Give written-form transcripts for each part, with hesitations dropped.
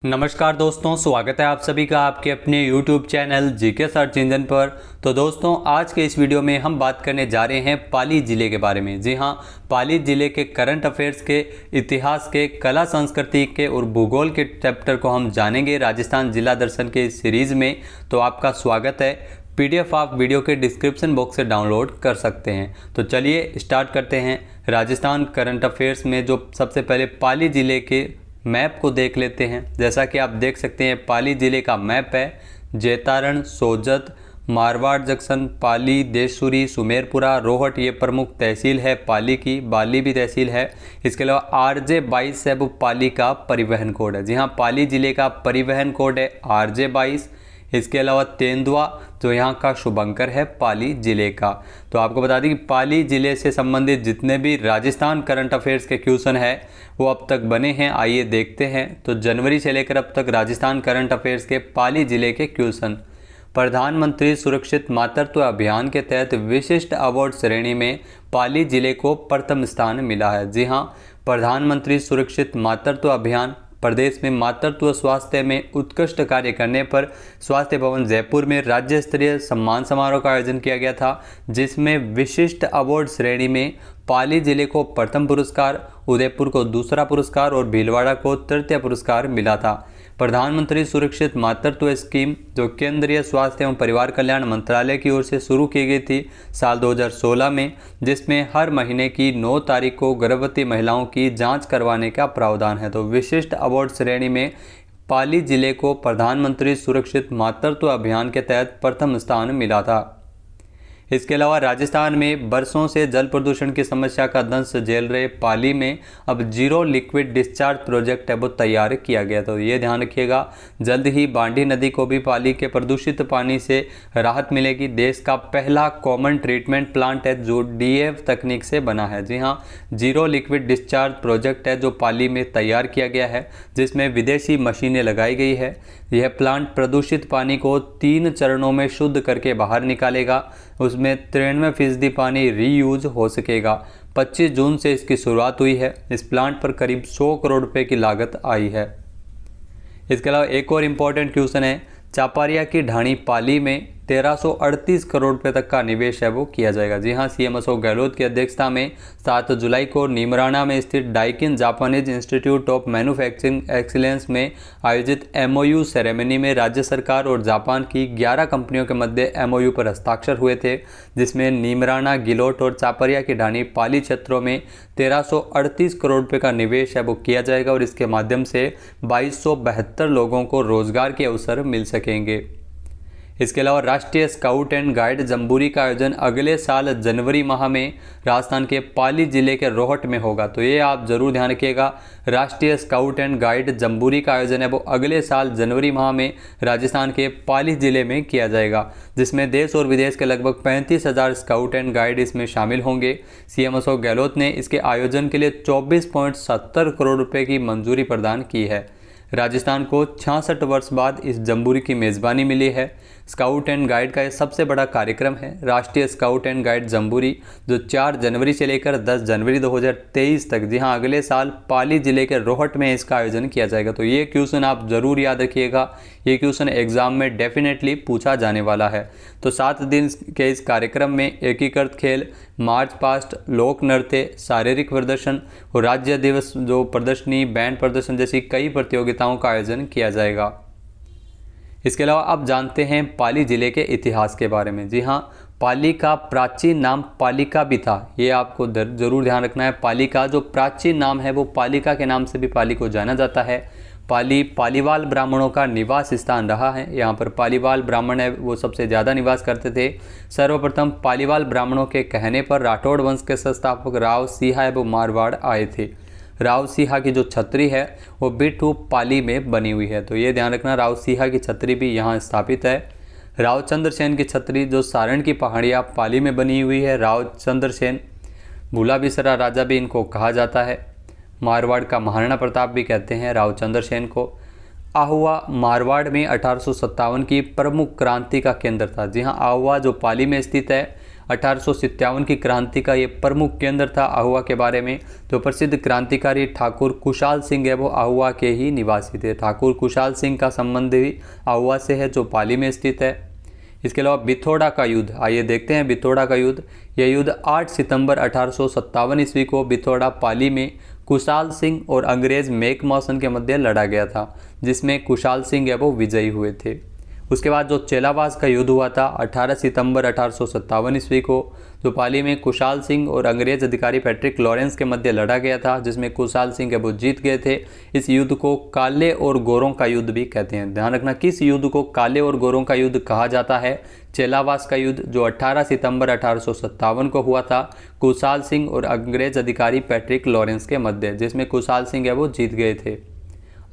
नमस्कार दोस्तों, स्वागत है आप सभी का आपके अपने YouTube channel GK search engine पर। तो दोस्तों, आज के इस वीडियो में हम बात करने जा रहे हैं पाली ज़िले के बारे में। जी हाँ, पाली ज़िले के करंट अफेयर्स के, इतिहास के, कला संस्कृति के और भूगोल के चैप्टर को हम जानेंगे राजस्थान जिला दर्शन के इस सीरीज़ में। तो आपका स्वागत है। PDF आप वीडियो के डिस्क्रिप्शन बॉक्स से डाउनलोड कर सकते हैं। तो चलिए स्टार्ट करते हैं। राजस्थान करंट अफेयर्स में जो सबसे पहले पाली ज़िले के मैप को देख लेते हैं। जैसा कि आप देख सकते हैं, पाली ज़िले का मैप है। जैतारण, सोजत, मारवाड़ जंक्शन, पाली, देशुरी, सुमेरपुरा, रोहट ये प्रमुख तहसील है पाली की। बाली भी तहसील है। इसके अलावा RJ22 है वो पाली का परिवहन कोड है। जी हाँ, पाली ज़िले का परिवहन कोड है RJ22। इसके अलावा तेंदुआ जो यहाँ का शुभंकर है पाली ज़िले का। तो आपको बता दें कि पाली ज़िले से संबंधित जितने भी राजस्थान करंट अफेयर्स के क्वेश्चन हैं वो अब तक बने हैं। आइए देखते हैं। तो जनवरी से लेकर अब तक राजस्थान करंट अफेयर्स के पाली ज़िले के क्वेश्चन। प्रधानमंत्री सुरक्षित मातृत्व अभियान के तहत विशिष्ट अवार्ड श्रेणी में पाली ज़िले को प्रथम स्थान मिला है। जी हाँ, प्रधानमंत्री सुरक्षित मातृत्व अभियान प्रदेश में मातृत्व स्वास्थ्य में उत्कृष्ट कार्य करने पर स्वास्थ्य भवन जयपुर में राज्य स्तरीय सम्मान समारोह का आयोजन किया गया था, जिसमें विशिष्ट अवार्ड श्रेणी में पाली जिले को प्रथम पुरस्कार, उदयपुर को दूसरा पुरस्कार और भीलवाड़ा को तृतीय पुरस्कार मिला था। प्रधानमंत्री सुरक्षित मातृत्व स्कीम जो केंद्रीय स्वास्थ्य एवं परिवार कल्याण मंत्रालय की ओर से शुरू की गई थी साल 2016 में, जिसमें हर महीने की 9 तारीख को गर्भवती महिलाओं की जांच करवाने का प्रावधान है। तो विशिष्ट अवार्ड श्रेणी में पाली जिले को प्रधानमंत्री सुरक्षित मातृत्व अभियान के तहत प्रथम स्थान मिला था। इसके अलावा राजस्थान में बरसों से जल प्रदूषण की समस्या का दंश झेल रहे पाली में अब जीरो लिक्विड डिस्चार्ज प्रोजेक्ट है वो तैयार किया गया। तो ये ध्यान रखिएगा, जल्द ही बांडी नदी को भी पाली के प्रदूषित पानी से राहत मिलेगी। देश का पहला कॉमन ट्रीटमेंट प्लांट है जो DAF तकनीक से बना है। जी हाँ, जीरो लिक्विड डिस्चार्ज प्रोजेक्ट है जो पाली में तैयार किया गया है, जिसमें विदेशी मशीनें लगाई गई है। यह प्लांट प्रदूषित पानी को 3 चरणों में शुद्ध करके बाहर निकालेगा। उसमें 93% पानी रीयूज हो सकेगा। 25 जून से इसकी शुरुआत हुई है। इस प्लांट पर करीब 100 करोड़ रुपए की लागत आई है। इसके अलावा एक और इम्पॉर्टेंट क्वेश्चन है, चापारिया की ढाणी पाली में 1338 करोड़ रुपए तक का निवेश है वो किया जाएगा। जी हाँ, CM अशोक गहलोत की अध्यक्षता में 7 जुलाई को नीमराना में स्थित Daikin Japanese institute of manufacturing excellence में आयोजित MOU सेरेमनी में राज्य सरकार और जापान की 11 कंपनियों के मध्य MOU पर हस्ताक्षर हुए थे, जिसमें नीमराना, गिलोट और चापारिया की ढाणी पाली क्षेत्रों में 1338 करोड़ रुपये का निवेश है वो किया जाएगा और इसके माध्यम से 2272 लोगों को रोजगार के अवसर मिल सकेंगे। इसके अलावा राष्ट्रीय स्काउट एंड गाइड जम्बूरी का आयोजन अगले साल जनवरी माह में राजस्थान के पाली जिले के रोहट में होगा। तो ये आप जरूर ध्यान रखिएगा, राष्ट्रीय स्काउट एंड गाइड जम्बूरी का आयोजन है वो अगले साल जनवरी माह में राजस्थान के पाली जिले में किया जाएगा, जिसमें देश और विदेश के लगभग 35,000 स्काउट एंड गाइड इसमें शामिल होंगे। CM अशोक गहलोत ने इसके आयोजन के लिए 24.70 करोड़ रुपये की मंजूरी प्रदान की है। राजस्थान को 66 वर्ष बाद इस जम्बूरी की मेज़बानी मिली है। स्काउट एंड गाइड का यह सबसे बड़ा कार्यक्रम है, राष्ट्रीय स्काउट एंड गाइड जम्बूरी, जो 4 जनवरी से लेकर 10 जनवरी 2023 तक, जी हाँ, अगले साल पाली जिले के रोहट में इसका आयोजन किया जाएगा। तो ये क्वेश्चन आप ज़रूर याद रखिएगा, ये क्वेश्चन एग्जाम में डेफिनेटली पूछा जाने वाला है। तो 7 दिन के इस कार्यक्रम में एकीकृत खेल, मार्च पास्ट, लोक नृत्य, शारीरिक प्रदर्शन और राज्य दिवस जो प्रदर्शनी, बैंड प्रदर्शन जैसी कई प्रतियोगिताओं का आयोजन किया जाएगा। इसके अलावा आप जानते हैं पाली जिले के इतिहास के बारे में। जी हाँ, पाली का प्राचीन नाम पालिका भी था, ये आपको जरूर ध्यान रखना है। पाली का जो प्राचीन नाम है वो पालिका के नाम से भी पाली को जाना जाता है। पाली पालीवाल ब्राह्मणों का निवास स्थान रहा है। यहाँ पर पालीवाल ब्राह्मण है वो सबसे ज़्यादा निवास करते थे। सर्वप्रथम पालीवाल ब्राह्मणों के कहने पर राठौड़ वंश के संस्थापक राव सिंहा वो मारवाड़ आए थे। राव सिंहा की जो छतरी है वो बिठू पाली में बनी हुई है। तो ये ध्यान रखना, राव सिंहा की छतरी भी यहाँ स्थापित है। राव चंद्रसेन की छतरी जो सारण की पहाड़ियाँ पाली में बनी हुई है। राव चंद्रसेन, भूला बिसरा राजा भी इनको कहा जाता है। मारवाड़ का महाराणा प्रताप भी कहते हैं राव चंद्रसेन को। आहुआ मारवाड़ में 1857 की प्रमुख क्रांति का केंद्र था। जी हाँ, आहुआ जो पाली में स्थित है 1857 की क्रांति का ये प्रमुख केंद्र था आहुआ के बारे में। तो प्रसिद्ध क्रांतिकारी ठाकुर कुशाल सिंह है वो आहुआ के ही निवासी थे। ठाकुर कुशाल सिंह का संबंध भी आहुआ से है जो पाली में स्थित है। इसके अलावा बिथोड़ा का युद्ध, आइए देखते हैं बिथोड़ा का युद्ध। यह युद्ध 8 सितंबर 1857 ईस्वी को बिथोड़ा पाली में कुशाल सिंह और अंग्रेज मैक मॉसन के मध्य लड़ा गया था, जिसमें कुशाल सिंह है वो विजयी हुए थे। उसके बाद जो चेलावास का युद्ध हुआ था 18 सितंबर 1857 ईस्वी को, जो पाली में कुशाल सिंह और अंग्रेज अधिकारी पैट्रिक लॉरेंस के मध्य लड़ा गया था, जिसमें कुशाल सिंह वो जीत गए थे। इस युद्ध को काले और गोरों का युद्ध भी कहते हैं। ध्यान रखना किस युद्ध को काले और गोरों का युद्ध कहा जाता है। चेलावास का युद्ध जो 18 सितंबर 1857 को हुआ था कुशाल सिंह और अंग्रेज अधिकारी पैट्रिक लॉरेंस के मध्य, जिसमें कुशाल सिंह है वो जीत गए थे।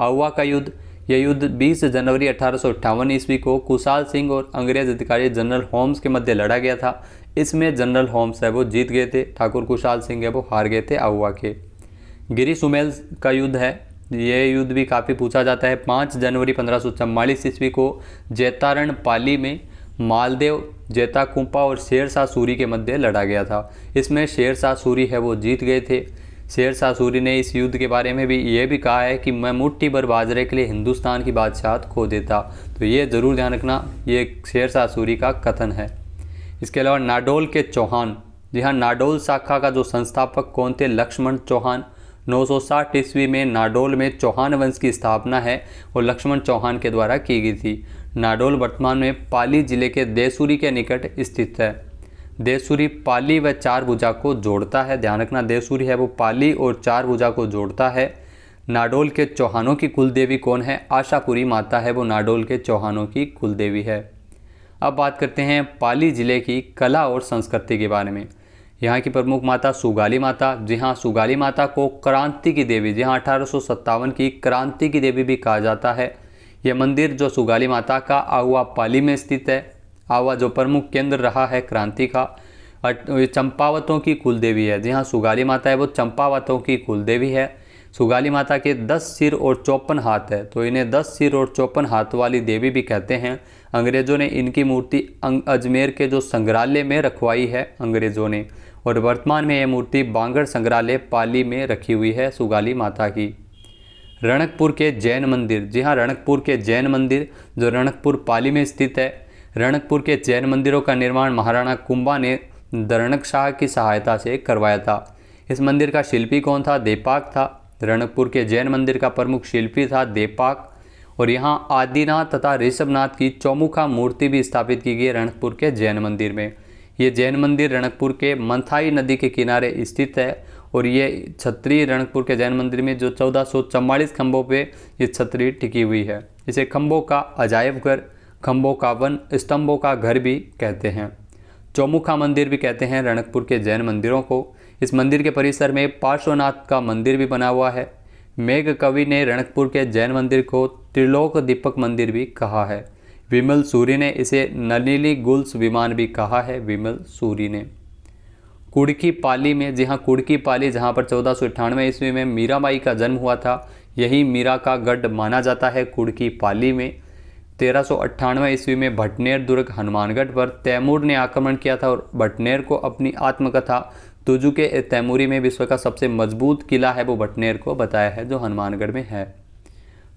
आहुआ का युद्ध, यह युद्ध 20 जनवरी 1858 ईस्वी को कुशाल सिंह और अंग्रेज अधिकारी जनरल होम्स के मध्य लड़ा गया था। इसमें जनरल होम्स है वो जीत गए थे, ठाकुर कुशाल सिंह है वो हार गए थे आहुआ के। गिरी सुमेल का युद्ध है, यह युद्ध भी काफ़ी पूछा जाता है। 5 जनवरी 1544 ईस्वी को जैतारण पाली में मालदेव, जैताकुंपा और शेरशाह सूरी के मध्य लड़ा गया था। इसमें शेरशाह सूरी है वो जीत गए थे। शेरशाह सूरी ने इस युद्ध के बारे में भी ये भी कहा है कि मैं मुट्ठी भर बाजरे के लिए हिंदुस्तान की बादशाहत खो देता। तो ये ज़रूर ध्यान रखना, ये शेरशाह सूरी का कथन है। इसके अलावा नाडोल के चौहान, जी हाँ, नाडोल शाखा का जो संस्थापक कौन थे? लक्ष्मण चौहान। 960 ईस्वी में नाडोल में चौहान वंश की स्थापना है और लक्ष्मण चौहान के द्वारा की गई थी। नाडोल वर्तमान में पाली जिले के देसूरी के निकट स्थित है। देसूरी पाली व चारभुजा को जोड़ता है। ध्यान रखना देसूरी है वो पाली और चारभुजा को जोड़ता है। नाडोल के चौहानों की कुलदेवी कौन है? आशापुरी माता है वो नाडोल के चौहानों की कुलदेवी है। अब बात करते हैं पाली जिले की कला और संस्कृति के बारे में। यहाँ की प्रमुख माता सुगाली माता, जी हाँ, सुगाली माता को क्रांति की देवी, जी हाँ, 1857 की क्रांति की देवी भी कहा जाता है। यह मंदिर जो सुगाली माता का आहुआ पाली में स्थित है। आहुआ जो प्रमुख केंद्र रहा है क्रांति का। चंपावतों की कुलदेवी है, जी हाँ, सुगाली माता है वो चंपावतों की कुलदेवी है। सुगाली माता के 10 सिर और 54 हाथ है, तो इन्हें 10 सिर और 54 हाथ वाली देवी भी कहते हैं। अंग्रेज़ों ने इनकी मूर्ति अजमेर के जो संग्रहालय में रखवाई है अंग्रेज़ों ने, और वर्तमान में यह मूर्ति बांगड़ संग्रहालय पाली में रखी हुई है सुगाली माता की। रणकपुर के जैन मंदिर, जी हाँ, रणकपुर के जैन मंदिर जो रणकपुर पाली में स्थित है। रणकपुर के जैन मंदिरों का निर्माण महाराणा कुंभा ने दरणक शाह की सहायता से करवाया था। इस मंदिर का शिल्पी कौन था? देपाक था। रणकपुर के जैन मंदिर का प्रमुख शिल्पी था देपाक। और यहाँ आदिनाथ तथा ऋषभनाथ की चौमुखा मूर्ति भी स्थापित की गई है रणकपुर के जैन मंदिर में। ये जैन मंदिर रणकपुर के मंथाई नदी के किनारे स्थित है और ये छतरी रणकपुर के जैन मंदिर में जो 1444 खंभों पे ये छतरी टिकी हुई है। इसे खंभों का अजायब घर, खंभों का वन, स्तंभों का घर भी कहते हैं। चौमुखा मंदिर भी कहते हैं रणकपुर के जैन मंदिरों को। इस मंदिर के परिसर में पार्श्वनाथ का मंदिर भी बना हुआ है। मेघ कवि ने रणकपुर के जैन मंदिर को त्रिलोक दीपक मंदिर भी कहा है। विमल सूरी ने इसे नलिनी गुल्स विमान भी कहा है। विमल सूरी ने कुड़की पाली में, जी हाँ, कुड़की पाली जहाँ पर 1498 ईस्वी में मीराबाई का जन्म हुआ था, यही मीरा का गढ़ माना जाता है कुड़की पाली में। 1398 ईस्वी में भटनेर दुर्ग हनुमानगढ़ पर तैमूर ने आक्रमण किया था और भटनेर को अपनी आत्मकथा तुजु के तैमूरी में विश्व का सबसे मजबूत किला है वो भटनेर को बताया है जो हनुमानगढ़ में है।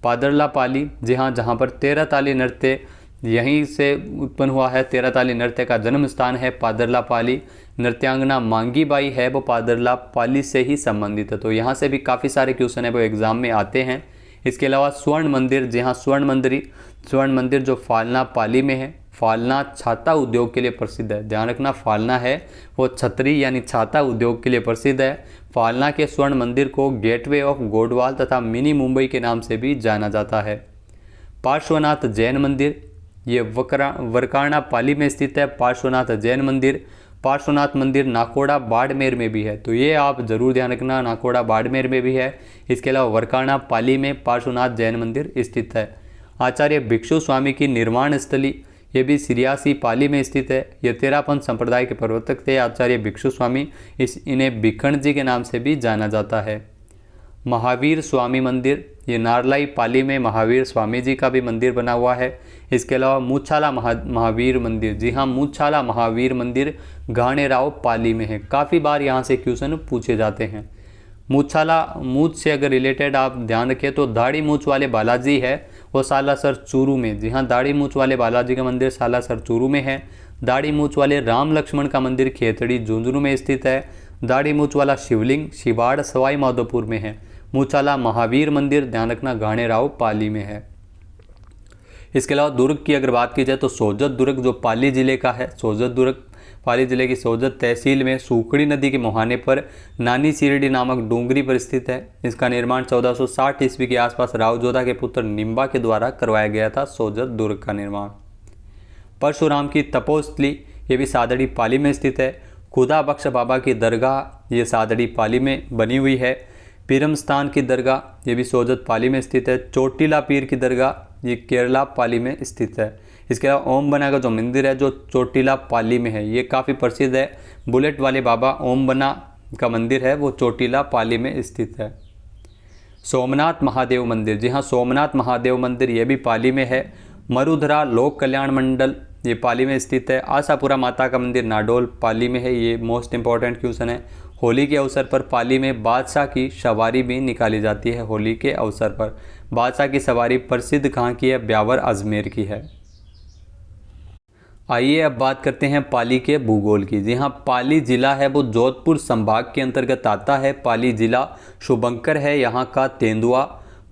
पादरला पाली, जी हाँ, जहाँ पर 13 ताली नृत्य यहीं से उत्पन्न हुआ है। 13 ताली नृत्य का जन्म स्थान है पादरला पाली। नृत्यांगना मांगी बाई है वो पादरला पाली से ही संबंधित है। तो यहाँ से भी काफ़ी सारे क्वेश्चन है वो एग्जाम में आते हैं। इसके अलावा स्वर्ण मंदिर, जी हाँ, स्वर्ण मंदिर जो फालना पाली में है। फालना छाता उद्योग के लिए प्रसिद्ध है। ध्यान रखना, फालना है वो छतरी यानी छाता उद्योग के लिए प्रसिद्ध है। फालना के स्वर्ण मंदिर को गेटवे ऑफ गोडवाल तथा मिनी मुंबई के नाम से भी जाना जाता है। पार्श्वनाथ जैन मंदिर, ये वरकाणा पाली में स्थित है। पार्श्वनाथ जैन मंदिर, पार्श्वनाथ मंदिर नाकोड़ा बाड़मेर में भी है, तो ये आप जरूर ध्यान रखना, नाकोड़ा बाड़मेर में भी है। इसके अलावा वरकाणा पाली में पार्श्वनाथ जैन मंदिर स्थित है। आचार्य भिक्षु स्वामी की निर्वाण स्थली, ये भी सिरियासी पाली में स्थित है। ये तेरापंथ संप्रदाय के प्रवर्तक थे आचार्य भिक्षु स्वामी। इन्हें भिखण जी के नाम से भी जाना जाता है। महावीर स्वामी मंदिर, ये नारलाई पाली में महावीर स्वामी जी का भी मंदिर बना हुआ है। इसके अलावा मूछाला महावीर मंदिर, जी हाँ मूछाला महावीर मंदिर घाणेराव पाली में है। काफ़ी बार यहाँ से क्वेश्चन पूछे जाते हैं। मूछाला, मूछ से अगर रिलेटेड आप ध्यान रखें तो दाढ़ी मूछ वाले बालाजी है वो सालासर चूरू में, जी हाँ दाढ़ी मूछ वाले बालाजी का मंदिर सालासर चूरू में है। दाढ़ी मूछ वाले राम लक्ष्मण का मंदिर खेतड़ी झुंझुनू में स्थित है। दाढ़ी मूछ वाला शिवलिंग शिवाड़ सवाई माधोपुर में है। मूछाला महावीर मंदिर ध्यान रखना घाणेराव पाली में है। इसके अलावा दुर्ग की अगर बात की जाए तो सोजत दुर्ग जो पाली जिले का है, सोजत दुर्ग पाली जिले की सोजत तहसील में सूखड़ी नदी के मुहाने पर नानी सिरडी नामक डूंगरी पर स्थित है। इसका निर्माण 1460 ईस्वी के आसपास रावजोधा के पुत्र निम्बा के द्वारा करवाया गया था। सोजत दुर्ग का निर्माण। परशुराम की तपोस्थली ये भी सादड़ी पाली में स्थित है। खुदा बख्श बाबा की दरगाह ये सादड़ी पाली में बनी हुई है। पीरमस्थान की दरगाह ये भी सोजत पाली में स्थित है। चोटीला पीर की दरगाह ये केरला पाली में स्थित है। इसके अलावा ओम बना का जो मंदिर है जो चोटीला पाली में है ये काफ़ी प्रसिद्ध है। बुलेट वाले बाबा ओम बना का मंदिर है वो चोटीला पाली में स्थित है। सोमनाथ महादेव मंदिर, जी हाँ सोमनाथ महादेव मंदिर ये भी पाली में है। मरुधरा लोक कल्याण मंडल ये पाली में स्थित है। आशापुरा माता का मंदिर नाडोल पाली में है, ये मोस्ट इंपॉर्टेंट क्वेश्चन है। होली के अवसर पर पाली में बादशाह की सवारी भी निकाली जाती है। होली के अवसर पर बादशाह की सवारी प्रसिद्ध कहाँ की है? ब्यावर अजमेर की है। आइए अब बात करते हैं पाली के भूगोल की। जी हाँ पाली जिला है वो जोधपुर संभाग के अंतर्गत आता है। पाली जिला शुभंकर है यहाँ का तेंदुआ।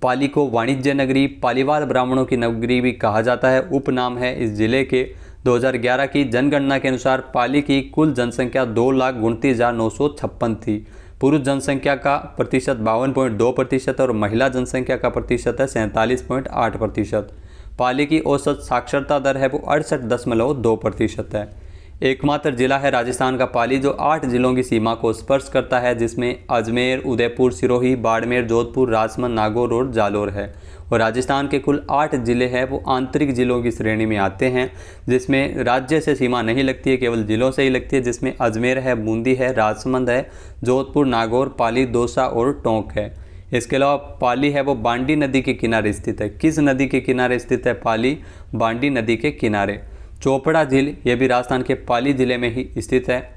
पाली को वाणिज्य नगरी, पालीवाल ब्राह्मणों की नगरी भी कहा जाता है, उपनाम है इस जिले के। 2011 की जनगणना के अनुसार पाली की कुल जनसंख्या 2,29,956 थी। पुरुष जनसंख्या का प्रतिशत 52.2% और महिला जनसंख्या का प्रतिशत है 47.8%। पाली की औसत साक्षरता दर है वो 68.2% है। एकमात्र जिला है राजस्थान का पाली जो 8 जिलों की सीमा को स्पर्श करता है, जिसमें अजमेर, उदयपुर, सिरोही, बाड़मेर, जोधपुर, राजसमंद, नागौर और जालोर है। और राजस्थान के कुल 8 जिले हैं वो आंतरिक जिलों की श्रेणी में आते हैं, जिसमें राज्य से सीमा नहीं लगती है, केवल जिलों से ही लगती है, जिसमें अजमेर है, बूंदी है, राजसमंद है, जोधपुर, नागौर, पाली, दौसा और टोंक है। इसके अलावा पाली है वो बांडी नदी के किनारे स्थित है। किस नदी के किनारे स्थित है पाली? बांडी नदी के किनारे। चोपड़ा झील ये भी राजस्थान के पाली जिले में ही स्थित है।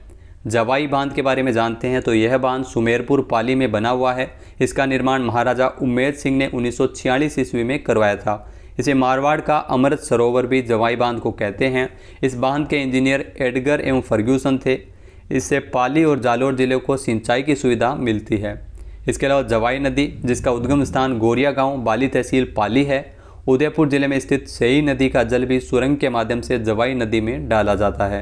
जवाई बांध के बारे में जानते हैं तो यह बांध सुमेरपुर पाली में बना हुआ है। इसका निर्माण महाराजा उम्मेद सिंह ने 1946 ईस्वी में करवाया था। इसे मारवाड़ का अमृत सरोवर भी जवाई बांध को कहते हैं। इस बांध के इंजीनियर एडगर एवं फर्ग्यूसन थे। इससे पाली और जालोर जिले को सिंचाई की सुविधा मिलती है। इसके अलावा जवाई नदी जिसका उद्गम स्थान गोरिया गांव, बाली तहसील, पाली है। उदयपुर जिले में स्थित सई नदी का जल भी सुरंग के माध्यम से जवाई नदी में डाला जाता है।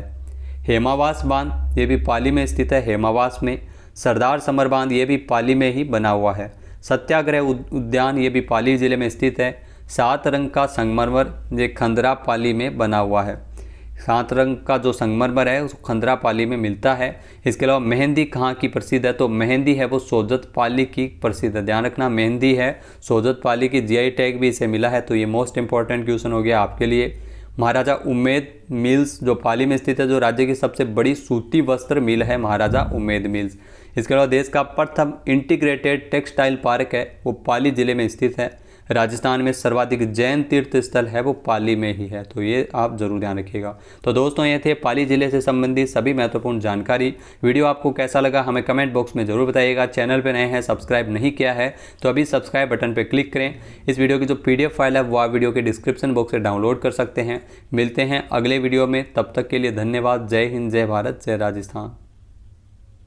हेमावास बांध ये भी पाली में स्थित है। हेमावास में सरदार समर बांध ये भी पाली में ही बना हुआ है। सत्याग्रह उद्यान ये भी पाली जिले में स्थित है। 7 रंग का संगमरमर ये खंदरा पाली में बना हुआ है। 7 रंग का जो संगमरमर है उसको खंदरा पाली में मिलता है। इसके अलावा मेहंदी कहाँ की प्रसिद्ध है? तो मेहंदी है वो सोजत पाली की प्रसिद्ध है। ध्यान रखना मेहंदी है सोजत पाली की, जीआई टैग भी इसे मिला है। तो ये मोस्ट इंपॉर्टेंट क्वेश्चन हो गया आपके लिए। महाराजा उम्मेद मिल्स जो पाली में स्थित है, जो राज्य की सबसे बड़ी सूती वस्त्र मिल है महाराजा उम्मेद मिल्स। इसके अलावा देश का प्रथम इंटीग्रेटेड टेक्सटाइल पार्क है वो पाली जिले में स्थित है। राजस्थान में सर्वाधिक जैन तीर्थ स्थल है वो पाली में ही है। तो ये आप जरूर ध्यान रखिएगा। तो दोस्तों ये थे पाली जिले से संबंधित सभी महत्वपूर्ण जानकारी। वीडियो आपको कैसा लगा हमें कमेंट बॉक्स में जरूर बताइएगा। चैनल पे नए हैं, सब्सक्राइब नहीं किया है तो अभी सब्सक्राइब बटन पर क्लिक करें। इस वीडियो की जो PDF फाइल है वो आप वीडियो के डिस्क्रिप्शन बॉक्स से डाउनलोड कर सकते हैं। मिलते हैं अगले वीडियो में, तब तक के लिए धन्यवाद। जय हिंद, जय भारत, जय राजस्थान।